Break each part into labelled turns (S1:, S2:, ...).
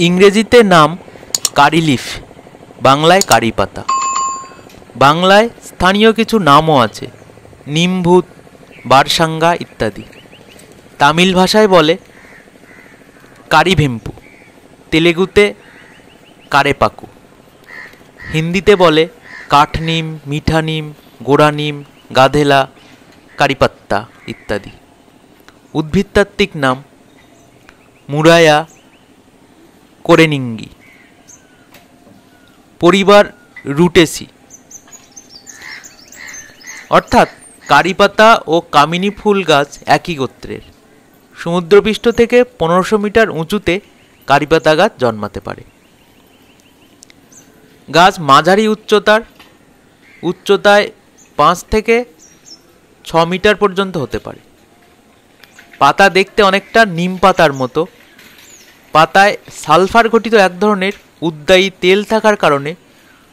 S1: ইংরেজিতে নাম কারি লিফ, বাংলায় কারি পাতা। বাংলায় স্থানীয় কিছু নামও আছে, নিমভূত, বারসাঙ্গা ইত্যাদি। তামিল ভাষায় বলে কারিভেম্পু, তেলেগুতে কারেপাকু, হিন্দিতে বলে কাঠনিম, মিঠা নিম, গোড়া নিম, গাধেলা, কারিপাত্তা ইত্যাদি। উদ্ভিদতাত্ত্বিক নাম মুরায়া কোরেনিঙ্গি। পরিবার রুটেসি, অর্থাৎ কারিপাতা ও কামিনী ফুল গাছ একই গোত্রের। সমুদ্রপৃষ্ঠ থেকে 1500 মিটার উঁচুতে কারিপাতা গাছ জন্মাতে পারে। গাছ মাঝারি উচ্চতায় 5 থেকে 6 মিটার পর্যন্ত হতে পারে। পাতা দেখতে অনেকটা নিম পাতার মতো। পাতায় সালফার ঘটিত এক ধরনের উদ্বায়ী তেল থাকার কারণে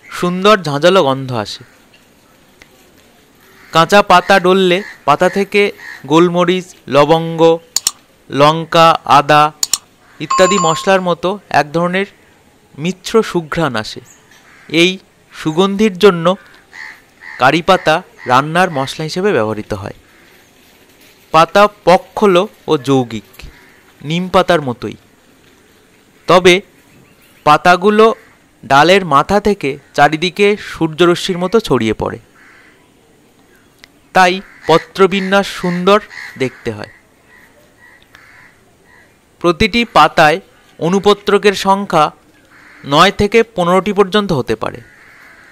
S1: সুন্দর ঝাঁঝালো গন্ধ আসে। কাঁচা পাতা ডললে পাতা থেকে গোলমরিচ, লবঙ্গ, লঙ্কা, আদা ইত্যাদি মশলার মতো এক ধরনের মিশ্র সুঘ্রাণ আসে। এই সুগন্ধির জন্য কারি পাতা রান্নার মশলা হিসেবে ব্যবহৃত হয়। পাতা পক্ষলো ও যৌগিক, নিম পাতার মতোই। তবে পাতাগুলো ডালের মাথা থেকে চারিদিকে সূর্যরশ্মির মতো ছড়িয়ে পড়ে, তাই পত্রবিন্যাস সুন্দর দেখতে হয়। প্রতিটি পাতায় অনুপত্রকের সংখ্যা 9 থেকে 15টি পর্যন্ত হতে পারে।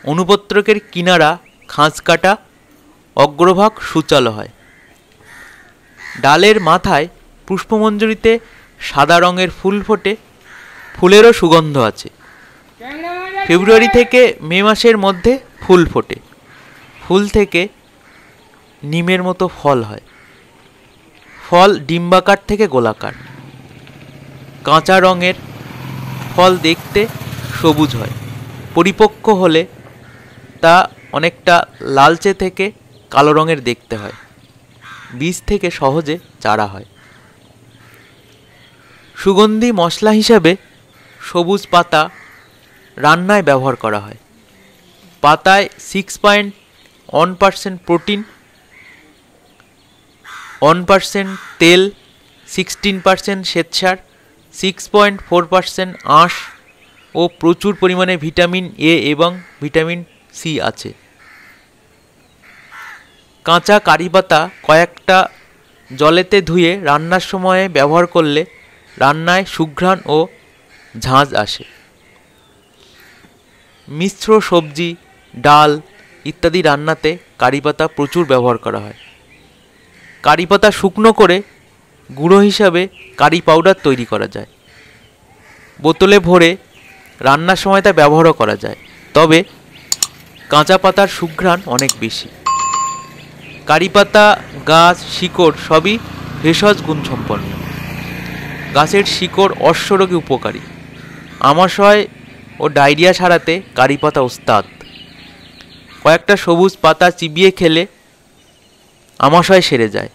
S1: অনুপত্রকের কিনারা খাঁজ কাটা, অগ্রভাগ সূচালো হয়। ডালের মাথায় পুষ্পমঞ্জরিতে সাদা রঙের ফুল ফোটে। ফুলেরও সুগন্ধ আছে। ফেব্রুয়ারি থেকে মে মাসের মধ্যে ফুল ফোটে। ফুল থেকে নিমের মতো ফল হয়। ফল ডিম্বাকার থেকে গোলাকার। কাঁচা রঙের ফল দেখতে সবুজ হয়। পরিপক্ক হলে তা অনেকটা লালচে থেকে কালো রঙের দেখতে হয়। বীজ থেকে সহজে চারা হয়। সুগন্ধি মশলা হিসাবে সবুজ পাতা রান্নায় ব্যবহার করা হয়। পাতায় 6.1% প্রোটিন, 1% তেল, 16% শ্বেতসার, 6.4% আঁশ ও প্রচুর পরিমাণে ভিটামিন এ এবং ভিটামিন সি আছে। কাঁচা কারি পাতা কয়েকটা জলেতে ধুয়ে রান্নার সময়ে ব্যবহার করলে রান্নায় সুঘ্রাণ ও ঝাঁঝ আসে। মিশ্র সবজি, ডাল ইত্যাদি রান্নাতে কারি পাতা প্রচুর ব্যবহার করা হয়। কারি পাতা শুকনো করে গুঁড়ো হিসাবে কারি পাউডার তৈরি করা যায়। বোতলে ভরে রান্নার সময় তা ব্যবহারও করা যায়, তবে কাঁচা পাতার সুঘ্রাণ অনেক বেশি। কারি পাতা গাছ, শিকড় সবই ভেষজ গুণসম্পন্ন। গাছের শিকড় অশ্বরোগে উপকারী। আমাশয় ও ডায়রিয়া সারাতে কারি পাতা ওস্তাদ। কয়েকটা সবুজ পাতা চিবিয়ে খেলে আমাশয় সেরে যায়।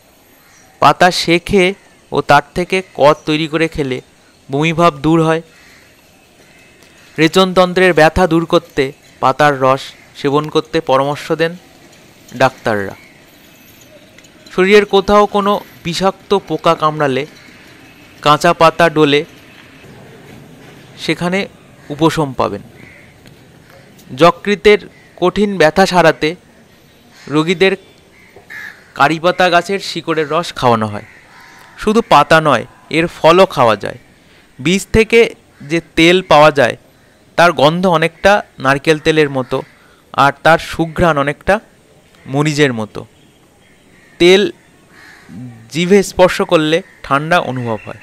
S1: পাতা শেখে ও তার থেকে কদ তৈরি করে খেলে বমিভাব দূর হয়। রেচনতন্ত্রের ব্যথা দূর করতে পাতার রস সেবন করতে পরামর্শ দেন ডাক্তাররা। শরীরের কোথাও কোনো বিষাক্ত পোকা কামড়ালে কাঁচা পাতা ডলে সেখানে উপশম পাবেন। যকৃতের কঠিন ব্যথা সারাতে রোগীদের কারি পাতা গাছের শিকড়ের রস খাওয়ানো হয়। শুধু পাতা নয়, এর ফলও খাওয়া যায়। বীজ থেকে যে তেল পাওয়া যায় তার গন্ধ অনেকটা নারকেল তেলের মতো, আর তার সুঘ্রাণ অনেকটা মরিচের মতো। তেল জিভে স্পর্শ করলে ঠান্ডা অনুভব হয়।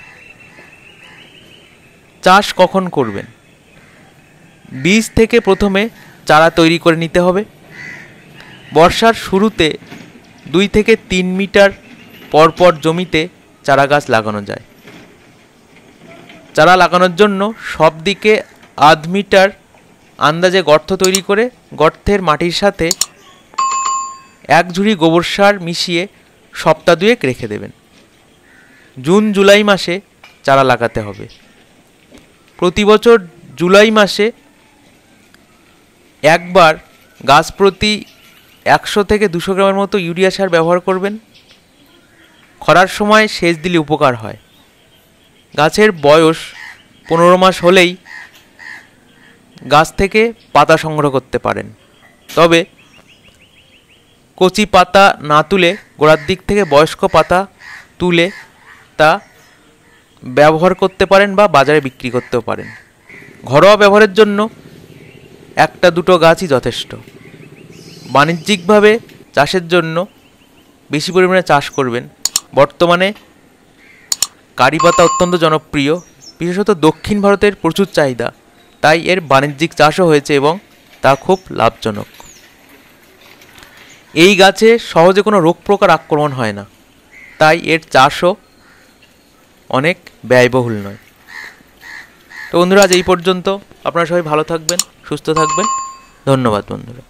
S1: চাষ কখন করবেন? বীজ থেকে প্রথমে চারা তৈরি করে নিতে হবে। বর্ষার শুরুতে 2 থেকে 3 মিটার পরপর জমিতে চারা গাছ লাগানো যায়। চারা লাগানোর জন্য সব দিকে 0.5 মিটার আন্দাজে গর্ত তৈরি করে গর্তের মাটির সাথে 1 ঝুড়ি গোবর সার মিশিয়ে সপ্তাহ 2 রেখে দেবেন। জুন জুলাই মাসে চারা লাগাতে হবে। প্রতি বছর জুলাই মাসে একবার গাছ প্রতি 100 থেকে 200 গ্রামের মতো ইউরিয়া সার ব্যবহার করবেন। খরার সময় সেচ দিলে উপকার হয়। গাছের বয়স 15 মাস হলেই গাছ থেকে পাতা সংগ্রহ করতে পারেন। তবে কচি পাতা না তুলে গোড়ার দিক থেকে বয়স্ক পাতা তুলে তা ব্যবহার করতে পারেন বা বাজারে বিক্রি করতেও পারেন। ঘরোয়া ব্যবহারের জন্য 1-2 গাছই যথেষ্ট। বাণিজ্যিকভাবে চাষের জন্য বেশি পরিমাণে চাষ করবেন। বর্তমানে কারি পাতা অত্যন্ত জনপ্রিয়, বিশেষত দক্ষিণ ভারতের প্রচুর চাহিদা, তাই এর বাণিজ্যিক চাষও হয়েছে এবং তা খুব লাভজনক। এই গাছে সহজে কোনো রোগ পোকার আক্রমণ হয় না, তাই এর চাষও অনেক ব্যয়বহুল নয়। তো বন্ধুরা, আজ এই পর্যন্ত। আপনারা সবাই ভালো থাকবেন, সুস্থ থাকবেন। ধন্যবাদ বন্ধুরা।